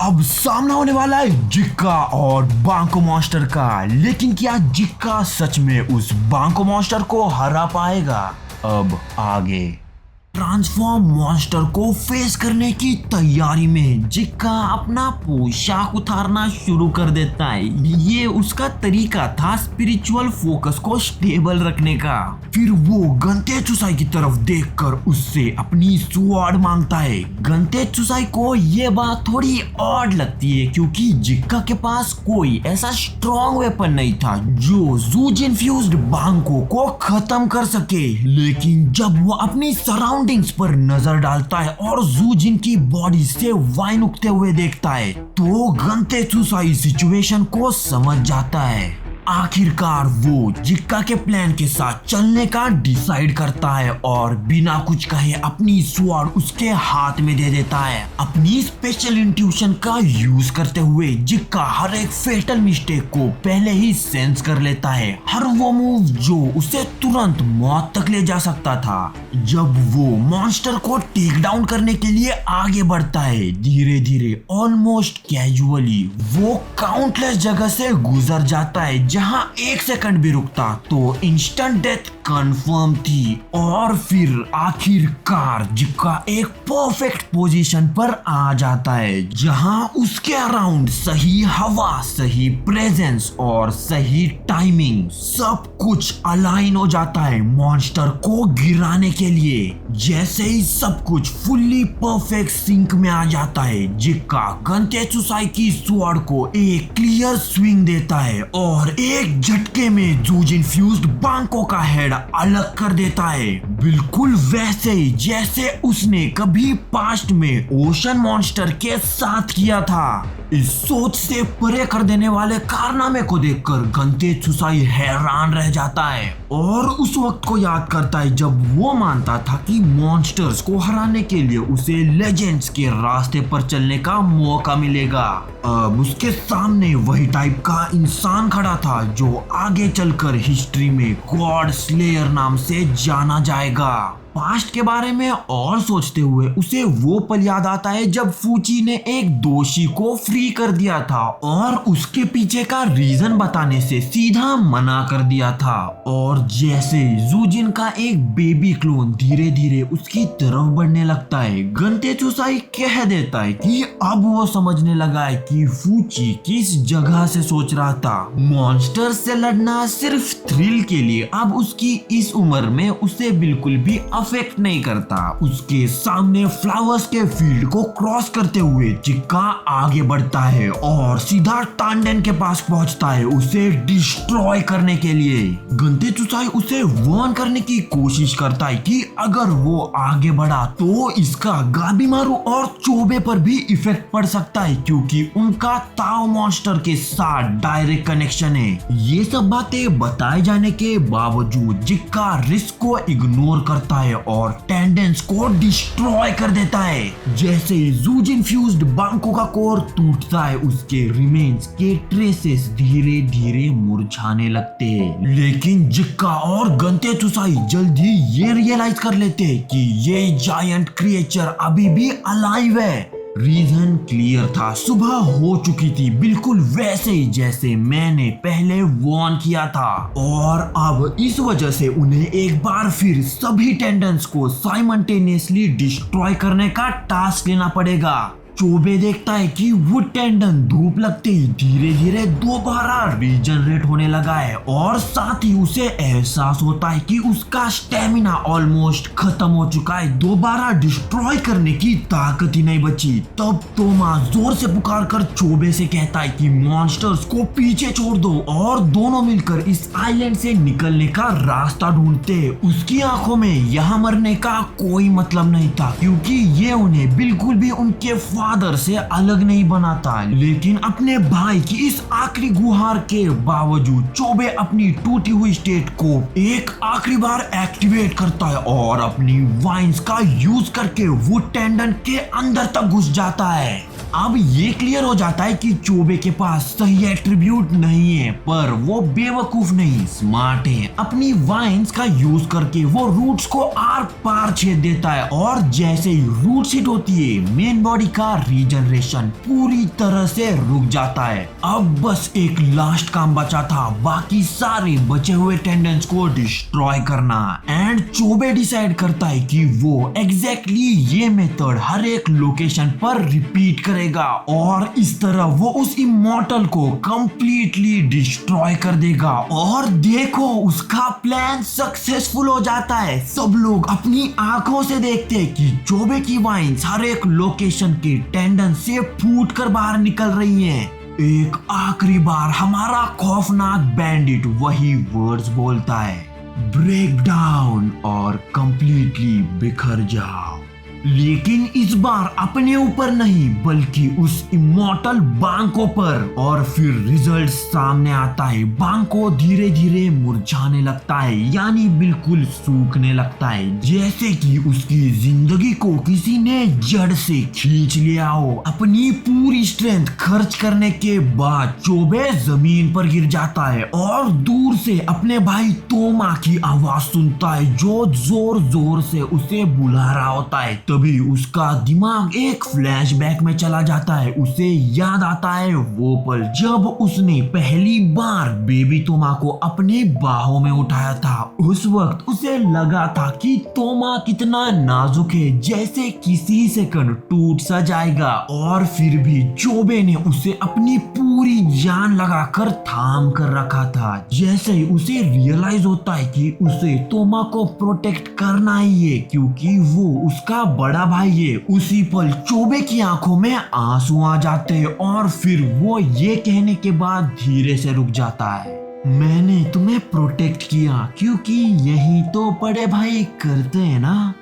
अब सामना होने वाला है जिक्का और बांको मॉन्स्टर का। लेकिन क्या जिक्का सच में उस बांको मॉन्स्टर को हरा पाएगा? अब आगे ट्रांसफॉर्म मॉन्स्टर को फेस करने की तैयारी में जिक्का अपना पोशाक उतारना शुरू कर देता है। ये उसका तरीका था स्पिरिचुअल फोकस को स्टेबल रखने का। फिर वो गंते चुसाई की तरफ देखकर उससे अपनी स्वॉर्ड मांगता है। गंते चुसाई को ये बात थोड़ी ऑड लगती है क्योंकि जिक्का के पास कोई ऐसा स्ट्रॉन्ग वेपन नहीं था जो जूज इन्फ्यूज्ड बांको को खत्म कर सके। लेकिन जब वो अपनी सराउंडिंग्स पर नजर डालता है और जूजिन की बॉडी से वाइन उगते हुए देखता है तो गंते चुसाई सिचुएशन को समझ जाता है। आखिरकार वो जिक्का के प्लान के साथ चलने का डिसाइड करता है और बिना कुछ कहे अपनी स्वॉर्ड उसके हाथ में दे देता है। अपनी स्पेशल इंट्यूशन का यूज करते हुए जिक्का हर एक फेटल मिस्टेक को पहले ही सेंस कर लेता है। हर वो मूव जो उसे तुरंत मौत तक ले जा सकता था। जब वो मॉन्स्टर को टेक डाउन करने के लिए आगे बढ़ता है, धीरे धीरे ऑलमोस्ट कैजुअली वो काउंटलेस जगह से गुजर जाता है। जहां एक सेकंड भी रुकता तो इंस्टेंट डेथ कंफर्म थी। और फिर आखिरकार जिक्का एक परफेक्ट पोजीशन पर आ जाता है जहां उसके अराउंड सही हवा, सही प्रेजेंस और सही टाइमिंग सब कुछ अलाइन हो जाता है मॉन्स्टर को गिराने के लिए। जैसे ही सब कुछ फुल्ली परफेक्ट सिंक में आ जाता है, जिक्का गंते चुसाई की स्वॉर्ड को एक क्लियर स्विंग देता है और एक झटके में जूज इन्फ्यूज्ड बांको का हेड अलग कर देता है। बिल्कुल वैसे ही जैसे उसने कभी पास्ट में ओशन मॉन्स्टर के साथ किया था। इस सोच से परे कर देने वाले कारनामे को देखकर गंते चुसाई हैरान रह जाता है और उस वक्त को याद करता है जब वो मानता था कि मॉन्स्टर्स को हराने के लिए उसे लेजेंड्स के रास्ते पर चलने का मौका मिलेगा। अब उसके सामने वही टाइप का इंसान खड़ा था जो आगे चलकर हिस्ट्री में गॉड स्लेयर नाम से जाना जाएगा। पास्ट के बारे में और सोचते हुए उसे वो पल याद आता है जब फूची ने एक दोषी को फ्री कर दिया था और उसके पीछे का रीजन बताने से सीधा मना कर दिया था। और जैसे जूजिन का एक बेबी क्लोन धीरे धीरे उसकी तरफ बढ़ने लगता है, गंते चुसाई कह देता है कि अब वो समझने लगा है कि फूची किस जगह से सोच रहा था। मॉन्स्टर से लड़ना सिर्फ थ्रिल के लिए अब उसकी इस उम्र में उसे बिल्कुल भी अफेक्ट नहीं करता। उसके सामने फ्लावर्स के फील्ड को क्रॉस करते हुए जिक्का आगे बढ़ता है और सीधा टांडेन के पास पहुंचता है उसे डिस्ट्रॉय करने के लिए। गंते चुसाई उसे वार्न करने की कोशिश करता है कि अगर वो आगे बढ़ा तो इसका गाबीमारू और चोबे पर भी इफेक्ट पड़ सकता है क्योंकि उनका ताओ मॉन्स्टर के साथ डायरेक्ट कनेक्शन है। ये सब बातें बताए जाने के बावजूद जिक्का रिस्क को इग्नोर करता है और टेंडेंस को डिस्ट्रॉय कर देता है। जैसे जूज इन्फ्यूज्ड बांको का कोर टूटता है, उसके रिमेन्स के ट्रेसेस धीरे धीरे मुरझाने लगते हैं। लेकिन जिक्का और गंते चुसाई जल्द ही ये रियलाइज कर लेते हैं कि ये जायंट क्रिएचर अभी भी अलाइव है। रीजन क्लियर था, सुबह हो चुकी थी बिल्कुल वैसे ही जैसे मैंने पहले वार्न किया था। और अब इस वजह से उन्हें एक बार फिर सभी टेंडेंस को साइमल्टेनियसली डिस्ट्रॉय करने का टास्क लेना पड़ेगा। चोबे देखता है कि वो टेंडन धूप लगते ही धीरे धीरे दोबारा रीजनरेट होने लगा है और साथ ही उसे एहसास होता है कि उसका स्टेमिना ऑलमोस्ट खत्म हो चुका है। दोबारा डिस्ट्रॉय करने की ताकत ही नहीं बची। तब तोमा जोर से पुकार कर चोबे से कहता है कि मॉन्स्टर्स को पीछे छोड़ दो और दोनों मिलकर इस आइलैंड से निकलने का रास्ता ढूंढते। उसकी आंखों में यहाँ मरने का कोई मतलब नहीं था क्योंकि ये उन्हें बिल्कुल भी उनके फादर से अलग नहीं बनाता। लेकिन अपने भाई की इस आखिरी गुहार के बावजूद चोबे अपनी टूटी हुई स्टेट को एक आखिरी बार एक्टिवेट करता है और अपनी वाइन्स का यूज करके वो टेंडन के अंदर तक घुस जाता है। अब ये क्लियर हो जाता है कि चोबे के पास सही एट्रीब्यूट नहीं है, पर वो बेवकूफ नहीं, स्मार्ट है। अपनी वाइन्स का यूज करके वो रूट्स को आर पार छेद देता है और जैसे ही रूट हिट होती है मेन बॉडी का रीजनरेशन पूरी तरह से रुक जाता है। अब बस एक लास्ट काम बचा था, बाकी सारे बचे हुए टेंडेंस को डिस्ट्रॉय करना। एंड चोबे डिसाइड करता है कि वो एग्जैक्टली ये मेथड हर एक लोकेशन पर रिपीट करेगा और इस तरह वो उस इमॉर्टल को कंप्लीटली डिस्ट्रॉय कर देगा। और देखो उसका प्लान सक्सेसफुल हो जाता है। सब लोग अपनी आंखों से देखते हैं कि चोबे की वाइन्स हर एक लोकेशन के टेंडन से फूट कर बाहर निकल रही हैं। एक आखिरी बार हमारा खौफनाक बैंडिट वही वर्ड्स बोलता है, ब्रेक डाउन और कंप्लीटली बिखर जाओ। लेकिन इस बार अपने ऊपर नहीं बल्कि उस इमॉर्टल बांको पर। और फिर रिजल्ट सामने आता है। बांको धीरे धीरे मुरझाने लगता है, यानी बिल्कुल सूखने लगता है, जैसे कि उसकी जिंदगी को किसी ने जड़ से खींच लिया हो। अपनी पूरी स्ट्रेंथ खर्च करने के बाद चोबे जमीन पर गिर जाता है और दूर से अपने भाई तोमा की आवाज सुनता है जो जोर जोर से उसे बुला रहा होता है। तभी उसका दिमाग एक फ्लैशबैक में चला जाता है। उसे याद आता है वो पल जब उसने पहली बार बेबी तोमा को अपने बाहों में उठाया था। उस वक्त उसे लगा था कि तोमा कितना नाजुक है, जैसे किसी सेकंड टूट सा जाएगा। और फिर भी चोबे ने उसे अपनी पूरी जान लगाकर थाम कर रखा था। जैसे ही उसे रियलाइज होता है कि उसे तोमा को प्रोटेक्ट करना ही है क्योंकि वो उसका बड़ा भाई है, उसी पल चोबे की आंखों में आंसू आ जाते हैं और फिर वो ये कहने के बाद धीरे से रुक जाता है, मैंने तुम्हें प्रोटेक्ट किया क्योंकि यही तो बड़े भाई करते हैं ना।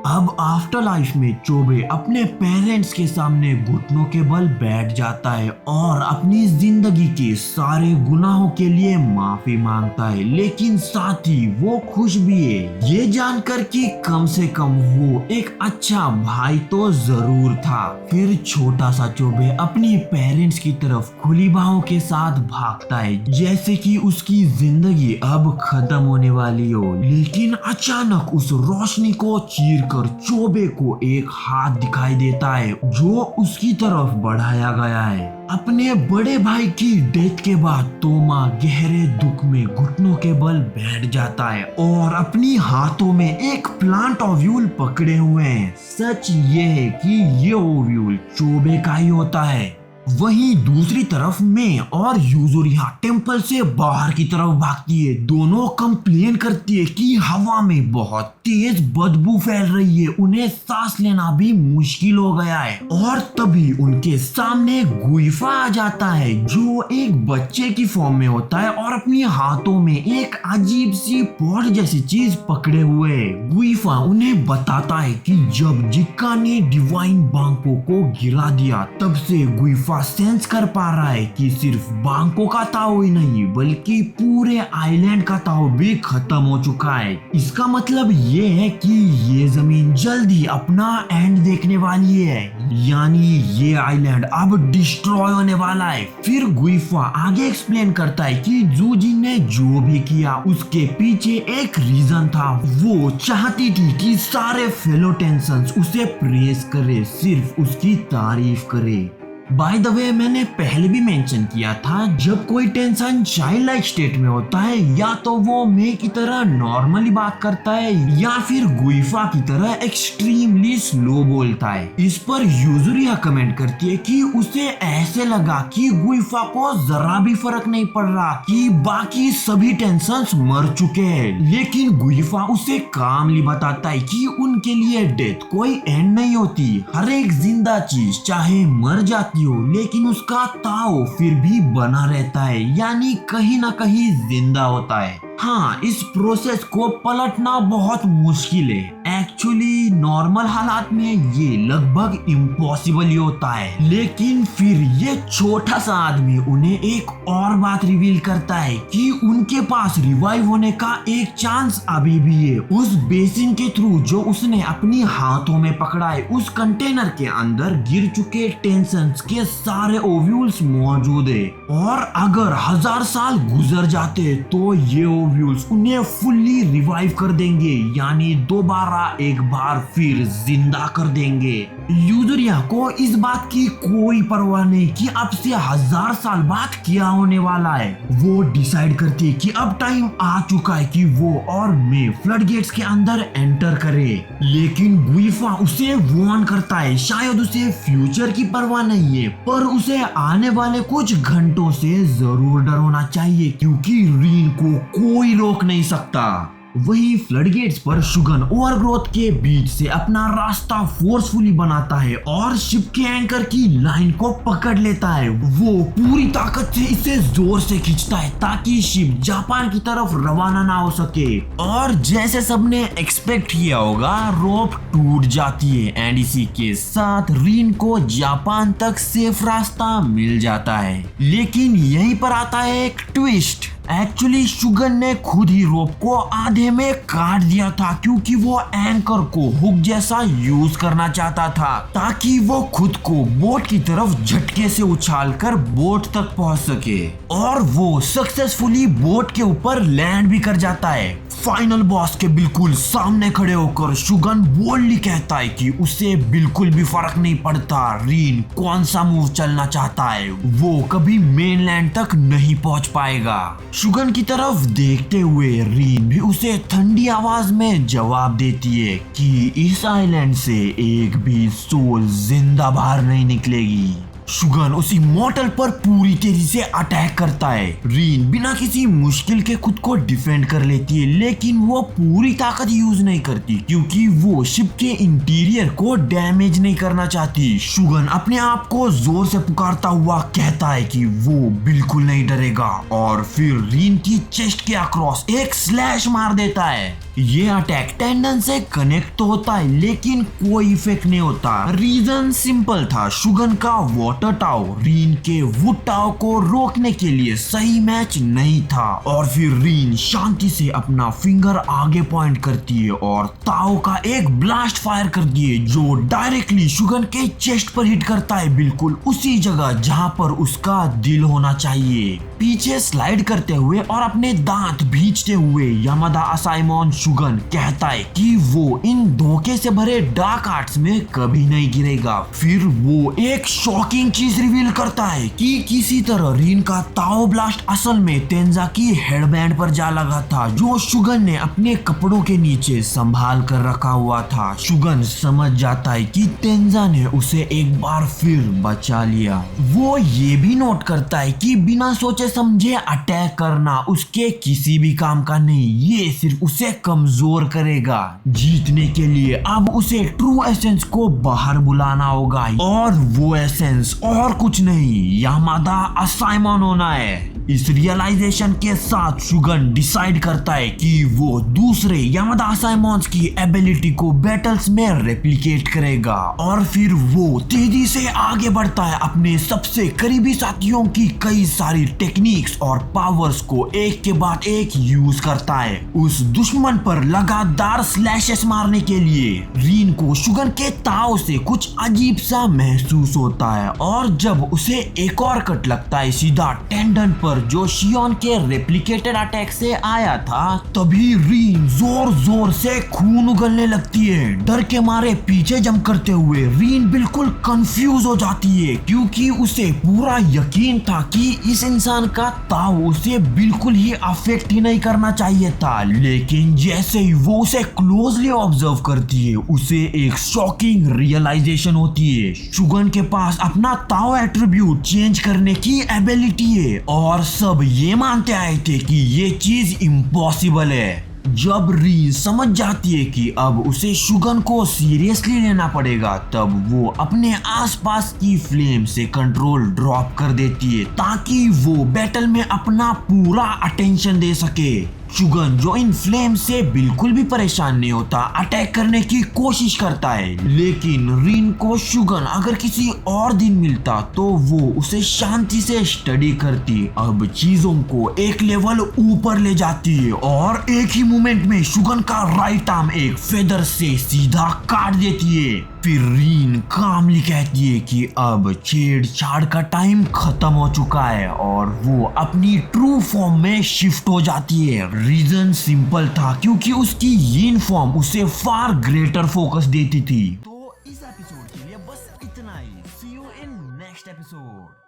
अब आफ्टर लाइफ में चोबे अपने पेरेंट्स के सामने घुटनों के बल बैठ जाता है और अपनी जिंदगी के सारे गुनाहों के लिए माफी मांगता है। लेकिन साथ ही वो खुश भी है ये जानकर कि कम से कम वो एक अच्छा भाई तो जरूर था। फिर छोटा सा चोबे अपनी पेरेंट्स की तरफ खुली बाहों के साथ भागता है, जैसे कि उसकी जिंदगी अब खत्म होने वाली हो। लेकिन अचानक उस रोशनी को चीर चोबे को एक हाथ दिखाई देता है जो उसकी तरफ बढ़ाया गया है। अपने बड़े भाई की डेथ के बाद तोमा गहरे दुख में घुटनों के बल बैठ जाता है और अपनी हाथों में एक प्लांट ओव्यूल पकड़े हुए हैं। सच ये है कि ये ओव्यूल चोबे का ही होता है। वहीं दूसरी तरफ मैं और यूजुरिया टेंपल से बाहर की तरफ भागती है। दोनों कंप्लेन करती है कि हवा में बहुत तेज बदबू फैल रही है, उन्हें सांस लेना भी मुश्किल हो गया है। और तभी उनके सामने गुइफा आ जाता है जो एक बच्चे की फॉर्म में होता है और अपनी हाथों में एक अजीब सी पॉट जैसी चीज पकड़े हुए है। गुइफा उन्हें बताता है कि जब जिक्का ने डिवाइन बांको को गिरा दिया तब से गुइफा सेंस कर पा रहा है कि सिर्फ बांको का ताओ ही नहीं बल्कि पूरे आइलैंड का ताओ भी खत्म हो चुका है। इसका मतलब ये है कि ये जमीन जल्दी अपना एंड देखने वाली है, यानी ये आइलैंड अब डिस्ट्रॉय होने वाला है। फिर गुइफा आगे एक्सप्लेन करता है कि जूजिन ने जो भी किया उसके पीछे एक रीजन था। वो चाहती थी कि सारे फेलो टेंसन्स उसे प्रेस करे, सिर्फ उसकी तारीफ करे। बाय द वे मैंने पहले भी मेंशन किया था जब कोई टेंशन चाइल्ड लाइक स्टेट में होता है या तो वो मे की तरह नॉर्मली बात करता है या फिर गुइफा की तरह एक्सट्रीमली स्लो बोलता है। इस पर यूजुरिया कमेंट करती है कि उसे ऐसे लगा कि गुइफा को जरा भी फर्क नहीं पड़ रहा कि बाकी सभी टेंशन्स मर चुके हैं। लेकिन गुइफा उसे कामली बताता है कि उनके लिए डेथ कोई एंड नहीं होती, हर एक जिंदा चीज चाहे मर जाती हो लेकिन उसका ताओ फिर भी बना रहता है, यानी कहीं ना कहीं जिंदा होता है। हाँ, इस प्रोसेस को पलटना बहुत मुश्किल है। एक्चुअली नॉर्मल हालात में ये लगभग इम्पॉसिबल ही होता है, लेकिन फिर ये छोटा सा आदमी उन्हें एक और बात रिवील करता है कि उनके पास रिवाइव होने का एक चांस अभी भी है। उस बेसिन के थ्रू जो उसने अपनी हाथों में पकड़ा है, उस कंटेनर के अंदर गिर चुके टेंशंस के सारे ओव्यूल्स मौजूद है, और अगर 1000 साल गुजर जाते तो ये ओव्यूल्स उन्हें फुल्ली रिवाइव कर देंगे, यानी दोबारा एक बार फिर जिंदा कर देंगे। यूदरिया को इस बात की कोई परवाह नहीं कि अब से 1000 साल बाद क्या होने वाला है। वो डिसाइड करती है कि अब टाइम आ चुका है कि वो और मे फ्लड गेट्स के अंदर एंटर करे, लेकिन गुइफा उसे वार्न करता है। शायद उसे फ्यूचर की परवाह नहीं है, पर उसे आने वाले कुछ घंटों से जरूर डर होना चाहिए, क्योंकि रीन को कोई रोक नहीं सकता। वही फ्लडगेट्स पर शुगन ओवरग्रोथ के बीच से अपना रास्ता फोर्सफुली बनाता है और शिप के एंकर की लाइन को पकड़ लेता है। वो पूरी ताकत से इसे जोर से खींचता है ताकि शिप जापान की तरफ रवाना ना हो सके, और जैसे सबने एक्सपेक्ट किया होगा, रोप टूट जाती है एंड इसी के साथ रीन को जापान तक सेफ रास्ता मिल जाता है। लेकिन यहीं पर आता है एक ट्विस्ट। एक्चुअली शुगन ने खुद ही रोप को आधे में काट दिया था, क्योंकि वो एंकर को हुक जैसा यूज करना चाहता था ताकि वो खुद को बोट की तरफ झटके से उछालकर बोट तक पहुंच सके, और वो सक्सेसफुली बोट के ऊपर लैंड भी कर जाता है। फाइनल बॉस के बिल्कुल सामने खड़े होकर शुगन बोल्डली कहता है कि उसे बिल्कुल भी फर्क नहीं पड़ता रीन कौन सा मूव चलना चाहता है, वो कभी मेनलैंड तक नहीं पहुंच पाएगा। शुगन की तरफ देखते हुए रीन भी उसे ठंडी आवाज में जवाब देती है कि इस आइलैंड से एक भी सोल जिंदा बाहर नहीं निकलेगी। शुगन उसी मॉर्टल पर पूरी तेजी से अटैक करता है। रीन बिना किसी मुश्किल के खुद को डिफेंड कर लेती है, लेकिन वो पूरी ताकत यूज नहीं करती क्योंकि वो शिप के इंटीरियर को डैमेज नहीं करना चाहती। शुगन अपने आप को जोर से पुकारता हुआ कहता है कि वो बिल्कुल नहीं डरेगा, और फिर रीन की चेस्ट के अक्रॉस एक स्लैश मार देता है। ये अटैक टेंडन से कनेक्ट तो होता है, लेकिन कोई इफेक्ट नहीं होता। रीजन सिंपल था, शुगन का वाटर टाओ रीन के वुड टाओ को रोकने के लिए सही मैच नहीं था, और फिर रीन शांति से अपना फिंगर आगे पॉइंट करती है और ताओ का एक ब्लास्ट फायर करती है जो डायरेक्टली शुगन के चेस्ट पर हिट करता है, बिल्कुल उसी जगह जहां पर उसका दिल होना चाहिए। पीछे स्लाइड करते हुए और अपने दांत भींचते हुए यामादा असाइमोन शुगन कहता है कि वो इन धोखे से भरे डार्क आर्ट्स में कभी नहीं गिरेगा। फिर वो एक शॉकिंग चीज रिवील करता है कि किसी तरह रीन का ताओ ब्लास्ट असल में तेंजा की हेडबैंड पर जा लगा था, जो शुगन ने अपने कपड़ों के नीचे संभाल कर रखा हुआ था। शुगन समझ जाता है कि तेंजा ने उसे एक बार फिर बचा लिया। वो ये भी नोट करता है कि बिना सोचे समझे अटैक करना उसके किसी भी काम का नहीं, ये सिर्फ उसे कमजोर करेगा। जीतने के लिए अब उसे ट्रू एसेंस को बाहर बुलाना होगा, और वो एसेंस और कुछ नहीं यामादा असाइमोन होना है। इस रियलाइजेशन के साथ शुगन डिसाइड करता है कि वो दूसरे यामादा असाइमोन्स की एबिलिटी को बैटल्स में रेप्लिकेट करेगा, और फिर वो तेजी से आगे बढ़ता है, अपने सबसे करीबी साथियों की कई सारी टेक्निक्स और पावर्स को एक के बाद एक यूज करता है उस दुश्मन पर लगातार स्लैशेस मारने के लिए। रीन को शुगन के ताव से कुछ अजीब सा महसूस होता है, और जब उसे एक और कट लगता है सीधा टेंडन पर जो शियोन के रेप्लिकेटेड अटैक से आया था, तभी रीन जोर जोर से खून उगलने लगती है। डर के मारे पीछे जंप करते हुए रीन बिल्कुल कंफ्यूज हो जाती है, क्योंकि उसे पूरा यकीन था कि इस इंसान का ताव उसे बिल्कुल ही अफेक्ट ही नहीं करना चाहिए था। लेकिन जैसे ही वो उसे क्लोजली ऑब्जर्व करती है, उसे एक शॉकिंग रियलाइजेशन होती है। शुगन के पास अपना ताओ एट्रीब्यूट चेंज करने की एबिलिटी है, और सब ये मानते आए थे कि ये चीज इम्पॉसिबल है। जब रीन समझ जाती है कि अब उसे शुगन को सीरियसली लेना पड़ेगा, तब वो अपने आसपास की फ्लेम से कंट्रोल ड्रॉप कर देती है ताकि वो बैटल में अपना पूरा अटेंशन दे सके। शुगन जो इन फ्लेम से बिल्कुल भी परेशान नहीं होता अटैक करने की कोशिश करता है, लेकिन रीन को शुगन अगर किसी और दिन मिलता तो वो उसे शांति से स्टडी करती, अब चीजों को एक लेवल ऊपर ले जाती है और एक ही मोमेंट में शुगन का राइट आर्म एक फेदर से सीधा काट देती है। फिर रीन कामली कहती है कि अब छेड़छाड़ का टाइम खत्म हो चुका है और वो अपनी ट्रू फॉर्म में शिफ्ट हो जाती है। रीजन सिंपल था, क्योंकि उसकी यीन फॉर्म उसे फार ग्रेटर फोकस देती थी। तो इस एपिसोड के लिए बस इतना ही। सी यू इन नेक्स्ट एपिसोड।